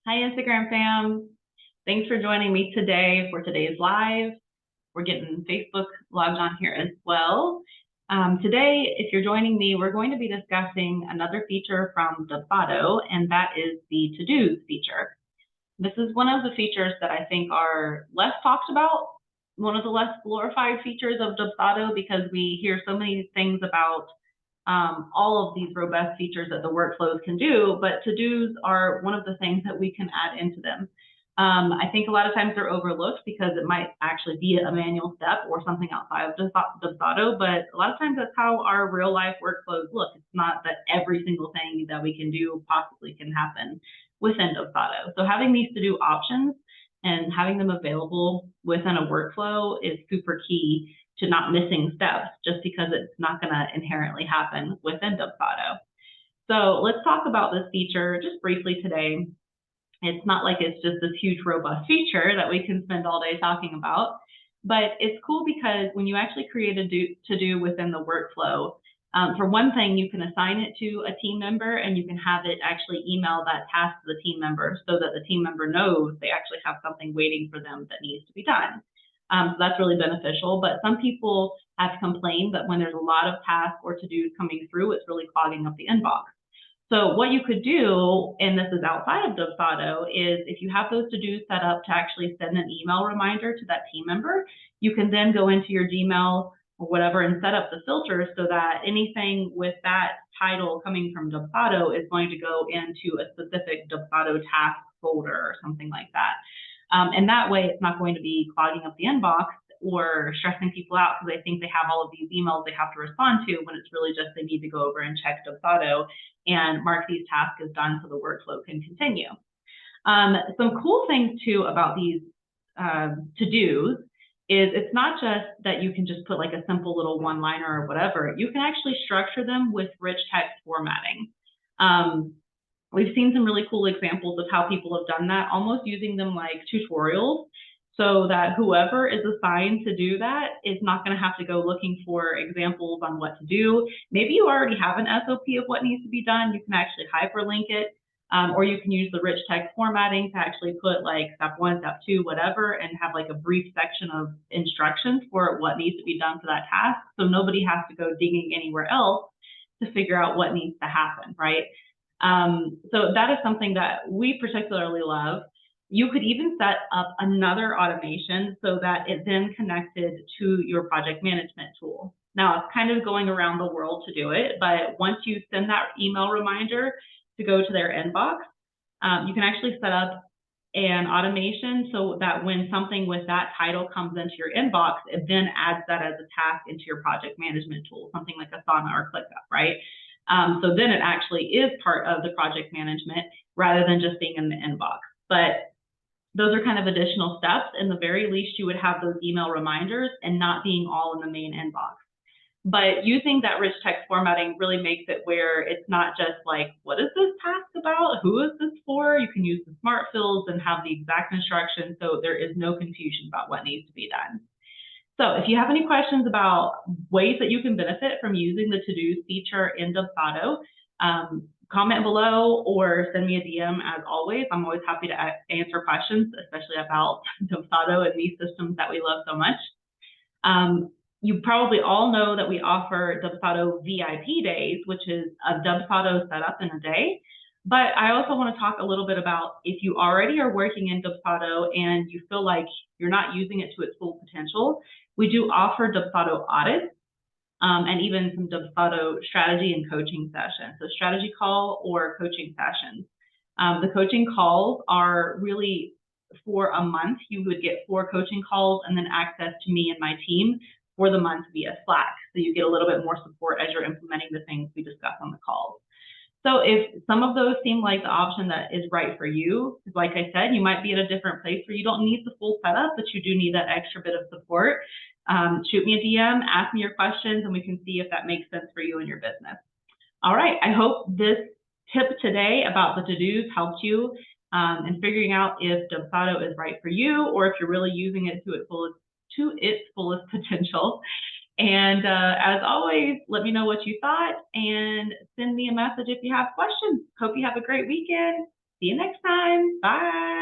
Hi, Instagram fam. Thanks for joining me today for today's live. We're getting Facebook logged on here as well. Today, if you're joining me, we're going to be discussing another feature from Dubsado, and that is the to-dos feature. This is one of the features that I think are less talked about, one of the less glorified features of Dubsado, because we hear so many things about all of these robust features that the workflows can do, but to-dos are one of the things that we can add into them. I think a lot of times they're overlooked because it might actually be a manual step or something outside of Dubsado, but a lot of times that's how our real life workflows look. It's not that every single thing that we can do possibly can happen within Dubsado. So having these to-do options and having them available within a workflow is super key to not missing steps just because it's not going to inherently happen within Dubsado. So let's talk about this feature just briefly today. It's not like it's just this huge robust feature that we can spend all day talking about, but it's cool because when you actually create a to-do within the workflow, for one thing, you can assign it to a team member and you can have it actually email that task to the team member so that the team member knows they actually have something waiting for them that needs to be done. So that's really beneficial, but some people have complained that when there's a lot of tasks or to-dos coming through, it's really clogging up the inbox. So what you could do, and this is outside of Dubsado, is if you have those to-dos set up to actually send an email reminder to that team member, you can then go into your Gmail or whatever and set up the filters so that anything with that title coming from Dubsado is going to go into a specific Dubsado task folder or something like that. And that way it's not going to be clogging up the inbox or stressing people out because they think they have all of these emails they have to respond to when it's really just they need to go over and check Dubsado and mark these tasks as done so the workflow can continue. Some cool things too about these to-dos is it's not just that you can just put like a simple little one-liner or whatever. You can actually structure them with rich text formatting. We've seen some really cool examples of how people have done that, almost using them like tutorials so that whoever is assigned to do that is not going to have to go looking for examples on what to do. Maybe you already have an SOP of what needs to be done. You can actually hyperlink it, or you can use the rich text formatting to actually put like step 1, step 2, whatever, and have like a brief section of instructions for what needs to be done for that task. So nobody has to go digging anywhere else to figure out what needs to happen, right? So that is something that we particularly love. You could even set up another automation so that it then connected to your project management tool. Now, it's kind of going around the world to do it, but once you send that email reminder to go to their inbox, you can actually set up an automation so that when something with that title comes into your inbox, it then adds that as a task into your project management tool, something like Asana or ClickUp, right? So then it actually is part of the project management rather than just being in the inbox. But those are kind of additional steps. In the very least, you would have those email reminders and not being all in the main inbox. But using that rich text formatting really makes it where it's not just like, what is this task about? Who is this for? You can use the smart fills and have the exact instructions so there is no confusion about what needs to be done. So if you have any questions about ways that you can benefit from using the to-dos feature in Dubsado, comment below or send me a DM as always. I'm always happy to answer questions, especially about Dubsado and these systems that we love so much. You probably all know that we offer Dubsado VIP days, which is a Dubsado setup in a day. But I also want to talk a little bit about if you already are working in Dubsado and you feel like you're not using it to its full potential, we do offer Dubsado audits and even some Dubsado strategy and coaching sessions. So strategy call or coaching sessions. The coaching calls are really for a month. You would get 4 coaching calls and then access to me and my team for the month via Slack. So you get a little bit more support as you're implementing the things we discuss on the calls. So if some of those seem like the option that is right for you, like I said, you might be at a different place where you don't need the full setup, but you do need that extra bit of support. Shoot me a DM, ask me your questions, and we can see if that makes sense for you and your business. All right, I hope this tip today about the to-dos helped you in figuring out if Dubsado is right for you or if you're really using it to its fullest potential. And as always, let me know what you thought and send me a message if you have questions. Hope you have a great weekend. See you next time. Bye.